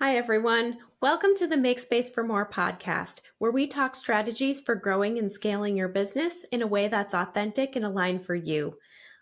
Hi, everyone. Welcome to the Make Space for More podcast, where we talk strategies for growing and scaling your business in a way that's authentic and aligned for you.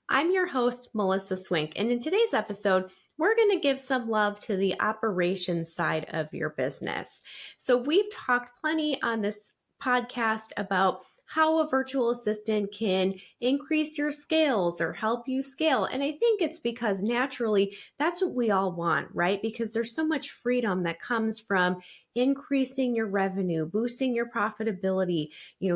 I'm your host, Melissa Swink, and in today's episode, we're going to give some love to the operations side of your business. So, we've talked plenty on this podcast about how a virtual assistant can increase your scales or help you scale. And I think it's because naturally that's what we all want, right? Because there's so much freedom that comes from increasing your revenue, boosting your profitability,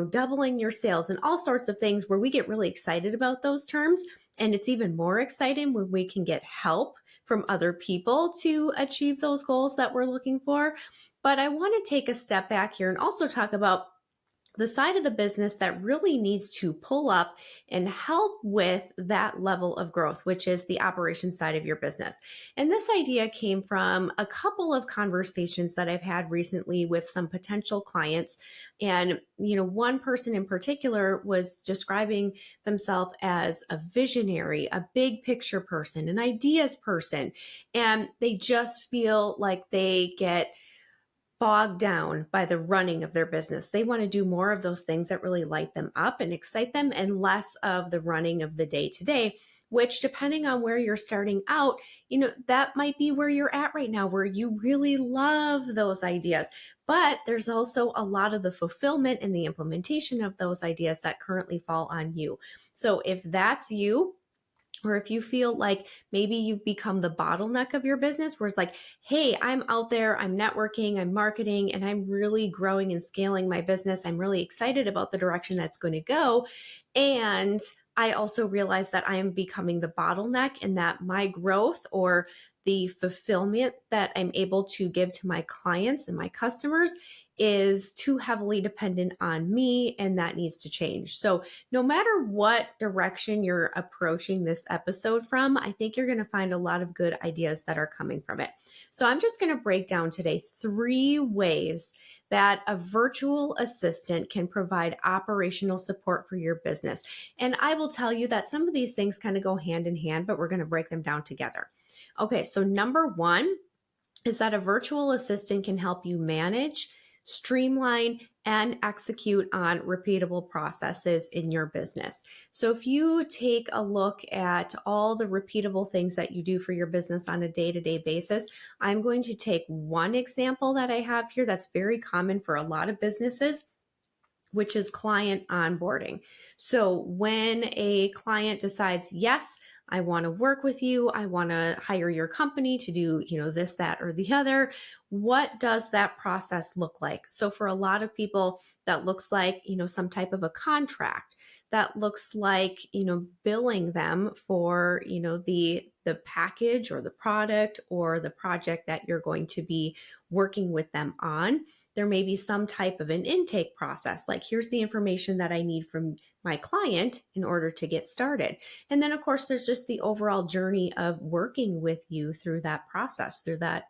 doubling your sales and all sorts of things where we get really excited about those terms. And it's even more exciting when we can get help from other people to achieve those goals that we're looking for. But I want to take a step back here and also talk about the side of the business that really needs to pull up and help with that level of growth, which is the operations side of your business. And this idea came from a couple of conversations that I've had recently with some potential clients. And, one person in particular was describing themselves as a visionary, a big picture person, an ideas person. And they just feel like they get bogged down by the running of their business. They want to do more of those things that really light them up and excite them and less of the running of the day to day, which depending on where you're starting out, that might be where you're at right now, where you really love those ideas. But there's also a lot of the fulfillment and the implementation of those ideas that currently fall on you. So if that's you, or if you feel like maybe you've become the bottleneck of your business, where it's like, hey, I'm out there, I'm networking, I'm marketing, and I'm really growing and scaling my business. I'm really excited about the direction that's going to go. And I also realize that I am becoming the bottleneck and that my growth or the fulfillment that I'm able to give to my clients and my customers is too heavily dependent on me, and that needs to change. So no matter what direction you're approaching this episode from, I think you're going to find a lot of good ideas that are coming from it. So I'm just going to break down today 3 ways that a virtual assistant can provide operational support for your business. And I will tell you that some of these things kind of go hand in hand, but we're going to break them down together. Okay, so number 1 is that a virtual assistant can help you manage, streamline, and execute on repeatable processes in your business. So if you take a look at all the repeatable things that you do for your business on a day-to-day basis, I'm going to take one example that I have here that's very common for a lot of businesses, which is client onboarding. So when a client decides, yes, I want to work with you, I want to hire your company to do, this, that, or the other, what does that process look like? So for a lot of people, that looks like, some type of a contract. That looks like, billing them for, the package or the product or the project that you're going to be working with them on. There may be some type of an intake process, like here's the information that I need from my client in order to get started. And then of course, there's just the overall journey of working with you through that process, through that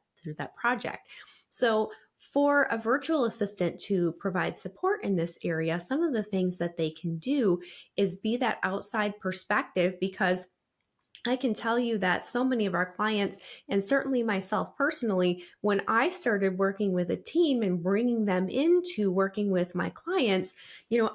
project. So for a virtual assistant to provide support in this area, some of the things that they can do is be that outside perspective, because I can tell you that so many of our clients, and certainly myself personally, when I started working with a team and bringing them into working with my clients,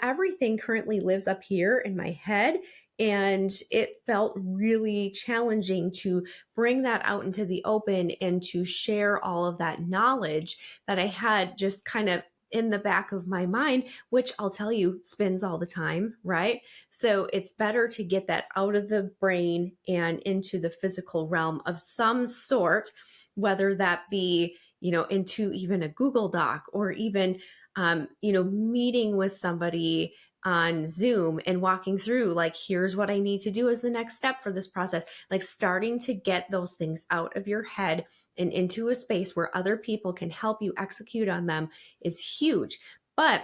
everything currently lives up here in my head. And it felt really challenging to bring that out into the open and to share all of that knowledge that I had just kind of in the back of my mind, which I'll tell you spins all the time, right? So it's better to get that out of the brain and into the physical realm of some sort, whether that be, into even a Google Doc or even, meeting with somebody on Zoom and walking through, like, here's what I need to do as the next step for this process, like starting to get those things out of your head and into a space where other people can help you execute on them is huge. But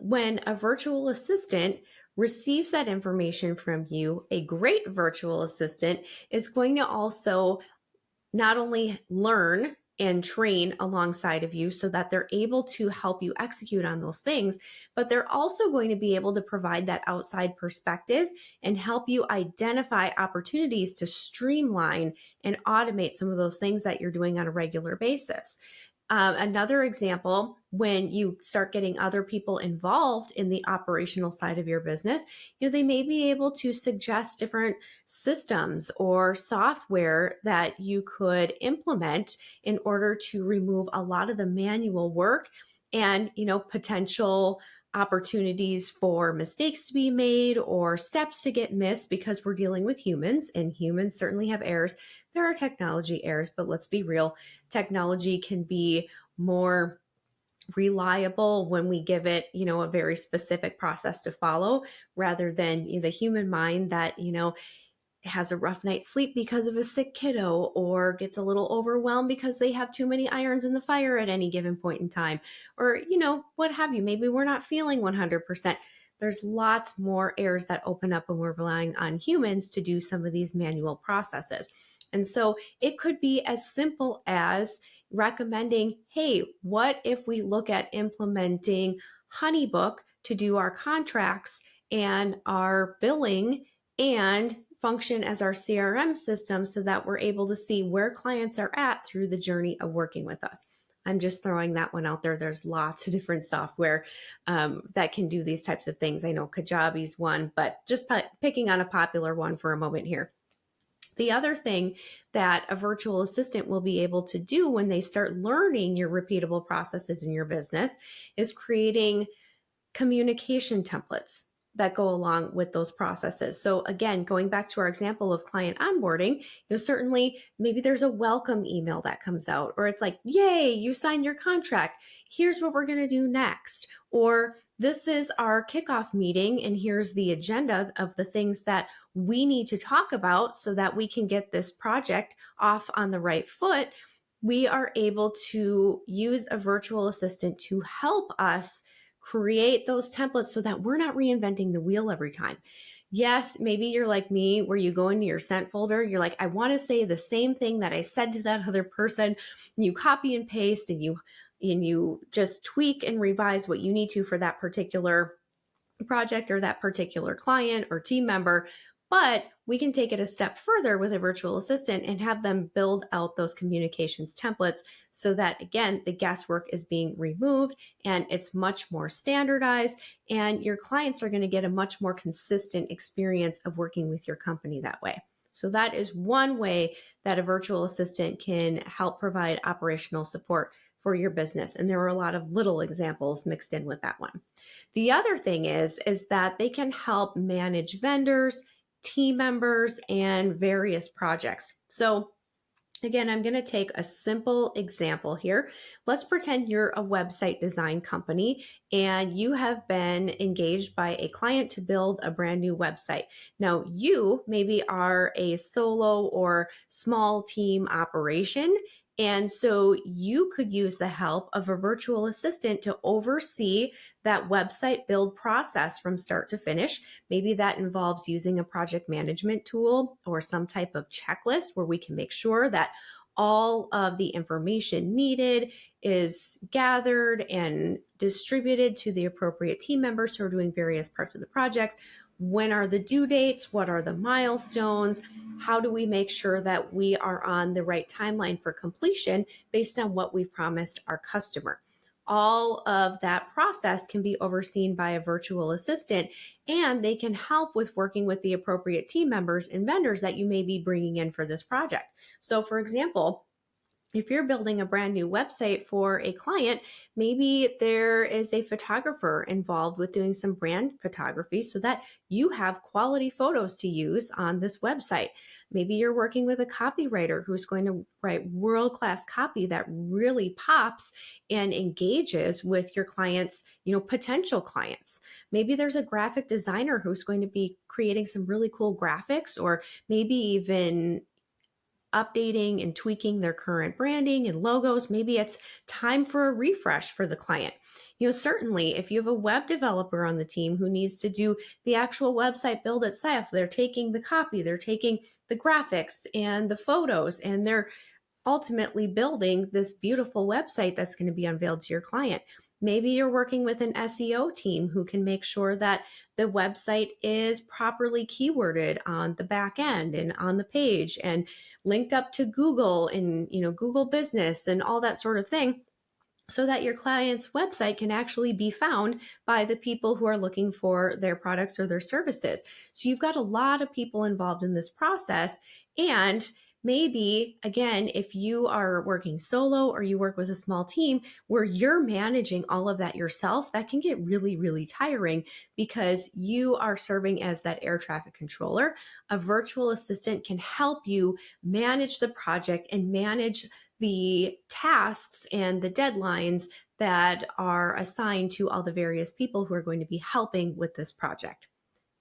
when a virtual assistant receives that information from you, a great virtual assistant is going to also not only learn and train alongside of you so that they're able to help you execute on those things. But they're also going to be able to provide that outside perspective and help you identify opportunities to streamline and automate some of those things that you're doing on a regular basis. Another example, when you start getting other people involved in the operational side of your business, they may be able to suggest different systems or software that you could implement in order to remove a lot of the manual work and, potential opportunities for mistakes to be made or steps to get missed, because we're dealing with humans and humans certainly have errors. There are technology errors, but let's be real. Technology can be more reliable when we give it, a very specific process to follow, rather than the human mind that, has a rough night's sleep because of a sick kiddo, or gets a little overwhelmed because they have too many irons in the fire at any given point in time, or, what have you. Maybe we're not feeling 100%. There's lots more errors that open up when we're relying on humans to do some of these manual processes. And so it could be as simple as recommending, hey, what if we look at implementing HoneyBook to do our contracts and our billing and function as our CRM system, so that we're able to see where clients are at through the journey of working with us. I'm just throwing that one out there. There's lots of different software that can do these types of things. I know Kajabi's one, but just picking on a popular one for a moment here. The other thing that a virtual assistant will be able to do when they start learning your repeatable processes in your business is creating communication templates that go along with those processes. So again, going back to our example of client onboarding, certainly maybe there's a welcome email that comes out, or it's like, yay, you signed your contract. Here's what we're going to do next. Or this is our kickoff meeting, and here's the agenda of the things that we need to talk about so that we can get this project off on the right foot. We are able to use a virtual assistant to help us create those templates so that we're not reinventing the wheel every time. Yes, maybe you're like me, where you go into your sent folder, you're like, I want to say the same thing that I said to that other person. And you copy and paste, and you just tweak and revise what you need to for that particular project or that particular client or team member. But we can take it a step further with a virtual assistant and have them build out those communications templates so that, again, the guesswork is being removed and it's much more standardized, and your clients are going to get a much more consistent experience of working with your company that way. So that is one way that a virtual assistant can help provide operational support for your business. And there were a lot of little examples mixed in with that one. The other thing is that they can help manage vendors, team members, and various projects. So again, I'm going to take a simple example here. Let's pretend you're a website design company and you have been engaged by a client to build a brand new website. Now, you maybe are a solo or small team operation, and so you could use the help of a virtual assistant to oversee that website build process from start to finish. Maybe that involves using a project management tool or some type of checklist where we can make sure that all of the information needed is gathered and distributed to the appropriate team members who are doing various parts of the project. When are the due dates? What are the milestones? How do we make sure that we are on the right timeline for completion based on what we promised our customer? All of that process can be overseen by a virtual assistant, and they can help with working with the appropriate team members and vendors that you may be bringing in for this project. So for example, if you're building a brand new website for a client, maybe there is a photographer involved with doing some brand photography so that you have quality photos to use on this website. Maybe you're working with a copywriter who's going to write world-class copy that really pops and engages with your clients, potential clients. Maybe there's a graphic designer who's going to be creating some really cool graphics, or maybe even updating and tweaking their current branding and logos. Maybe it's time for a refresh for the client. Certainly if you have a web developer on the team who needs to do the actual website build itself, they're taking the copy, they're taking the graphics and the photos, and they're ultimately building this beautiful website that's going to be unveiled to your client. Maybe you're working with an SEO team who can make sure that the website is properly keyworded on the back end and on the page and linked up to Google and, Google Business and all that sort of thing, so that your client's website can actually be found by the people who are looking for their products or their services. So you've got a lot of people involved in this process. And maybe, again, if you are working solo or you work with a small team where you're managing all of that yourself, that can get really, really tiring because you are serving as that air traffic controller. A virtual assistant can help you manage the project and manage the tasks and the deadlines that are assigned to all the various people who are going to be helping with this project.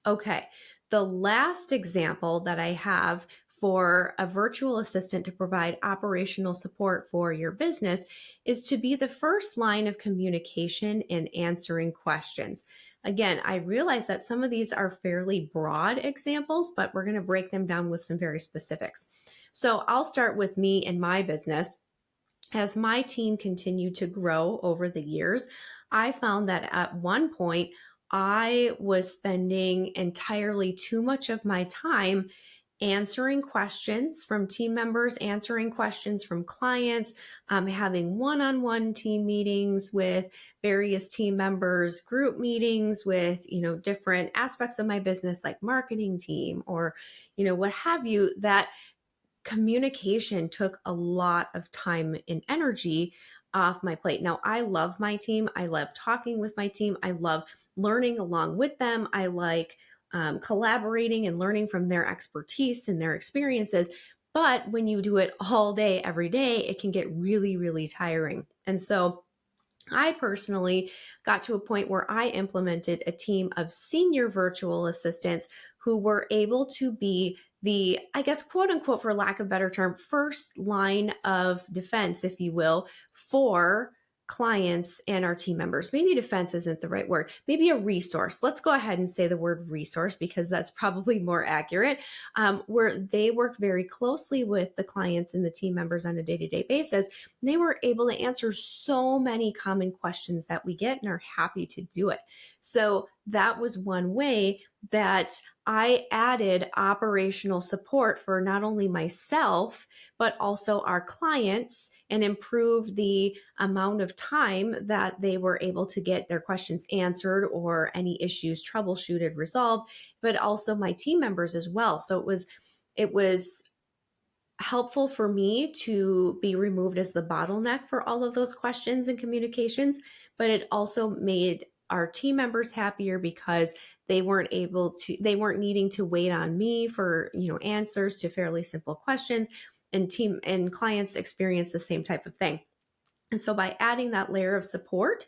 Okay, the last example that I have for a virtual assistant to provide operational support for your business is to be the first line of communication in answering questions. Again, I realize that some of these are fairly broad examples, but we're going to break them down with some very specifics. So I'll start with me and my business. As my team continued to grow over the years, I found that at one point, I was spending entirely too much of my time answering questions from team members, answering questions from clients, having one-on-one team meetings with various team members, group meetings with, different aspects of my business like marketing team or, what have you, that communication took a lot of time and energy off my plate. Now, I love my team. I love talking with my team. I love learning along with them. I like collaborating and learning from their expertise and their experiences. But when you do it all day, every day, it can get really, really tiring. And so I personally got to a point where I implemented a team of senior virtual assistants who were able to be the, I guess, quote unquote, for lack of a better term, first line of defense, if you will, for clients and our team members. Maybe defense isn't the right word. Maybe a resource. Let's go ahead and say the word resource because that's probably more accurate, where they worked very closely with the clients and the team members on a day-to-day basis. They were able to answer so many common questions that we get and are happy to do it. So that was one way that I added operational support for not only myself, but also our clients and improved the amount of time that they were able to get their questions answered or any issues troubleshooted, resolved, but also my team members as well. So it was helpful for me to be removed as the bottleneck for all of those questions and communications, but it also made our team members happier because they weren't needing to wait on me for, answers to fairly simple questions, and team and clients experience the same type of thing. And so by adding that layer of support,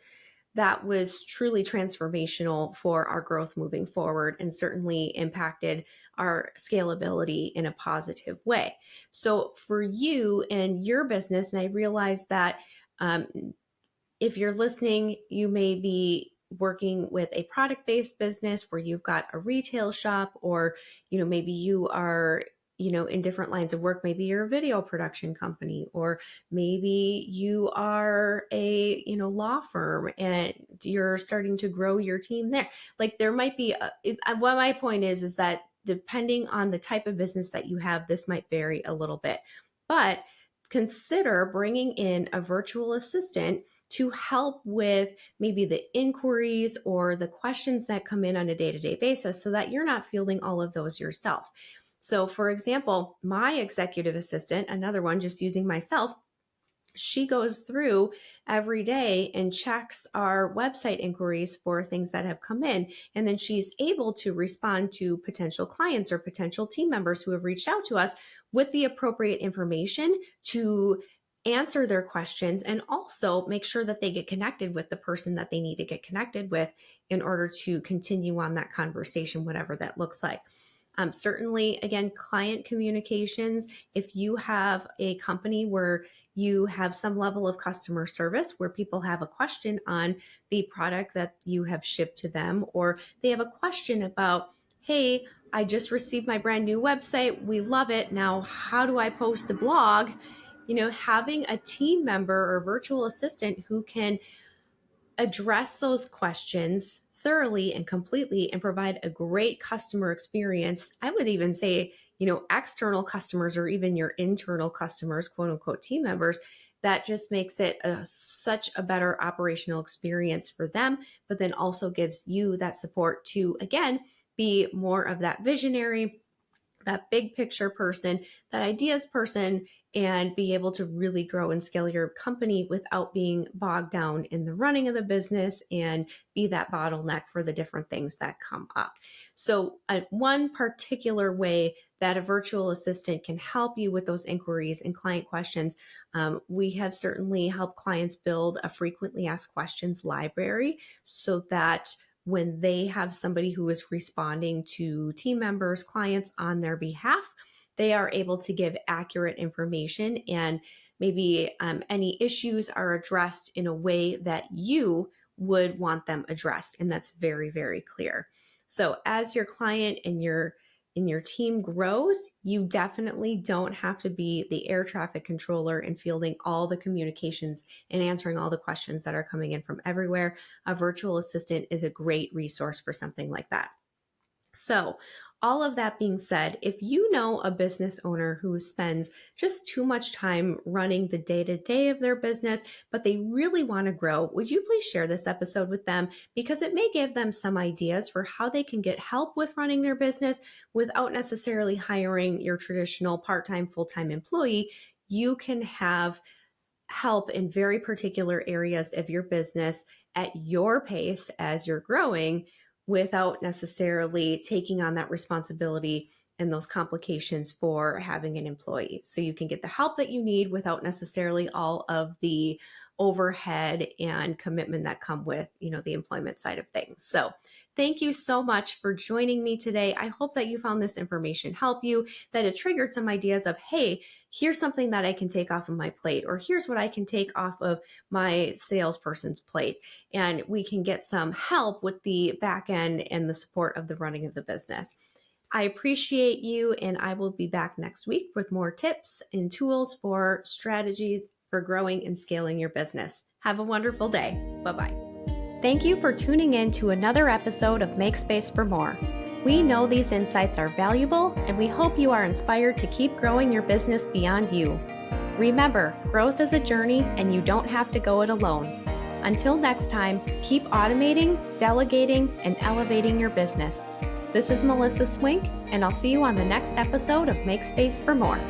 that was truly transformational for our growth moving forward and certainly impacted our scalability in a positive way. So for you and your business, and I realize that if you're listening, you may be working with a product-based business where you've got a retail shop, or, maybe you are in different lines of work. Maybe you're a video production company, or maybe you are a, law firm and you're starting to grow your team there. Like there might be, what my point is that depending on the type of business that you have, this might vary a little bit, but consider bringing in a virtual assistant to help with maybe the inquiries or the questions that come in on a day-to-day basis so that you're not fielding all of those yourself. So for example, my executive assistant, another one, just using myself, she goes through every day and checks our website inquiries for things that have come in. And then she's able to respond to potential clients or potential team members who have reached out to us with the appropriate information to answer their questions and also make sure that they get connected with the person that they need to get connected with in order to continue on that conversation, whatever that looks like. Certainly, again, client communications. If you have a company where you have some level of customer service where people have a question on the product that you have shipped to them, or they have a question about, hey, I just received my brand new website. We love it. Now, how do I post a blog? having a team member or virtual assistant who can address those questions thoroughly and completely and provide a great customer experience. I would even say, external customers or even your internal customers, quote unquote team members, that just makes it such a better operational experience for them, but then also gives you that support to, again, be more of that visionary, that big picture person, that ideas person, and be able to really grow and scale your company without being bogged down in the running of the business and be that bottleneck for the different things that come up. So one particular way that a virtual assistant can help you with those inquiries and client questions, we have certainly helped clients build a frequently asked questions library so that when they have somebody who is responding to team members, clients on their behalf, they are able to give accurate information, and maybe any issues are addressed in a way that you would want them addressed. And that's very, very clear. So as your client and your team grows, you definitely don't have to be the air traffic controller and fielding all the communications and answering all the questions that are coming in from everywhere. A virtual assistant is a great resource for something like that. So, all of that being said, if you know a business owner who spends just too much time running the day-to-day of their business, but they really want to grow, would you please share this episode with them? Because it may give them some ideas for how they can get help with running their business without necessarily hiring your traditional part-time, full-time employee. You can have help in very particular areas of your business at your pace as you're growing, without necessarily taking on that responsibility and those complications for having an employee. So you can get the help that you need without necessarily all of the overhead and commitment that come with, the employment side of things. So thank you so much for joining me today. I hope that you found this information help you, that it triggered some ideas of, hey, here's something that I can take off of my plate, or here's what I can take off of my salesperson's plate. And we can get some help with the back end and the support of the running of the business. I appreciate you, and I will be back next week with more tips and tools for strategies for growing and scaling your business. Have a wonderful day. Bye-bye. Thank you for tuning in to another episode of Make Space for More. We know these insights are valuable, and we hope you are inspired to keep growing your business beyond you. Remember, growth is a journey, and you don't have to go it alone. Until next time, keep automating, delegating, and elevating your business. This is Melissa Swink, and I'll see you on the next episode of Make Space for More.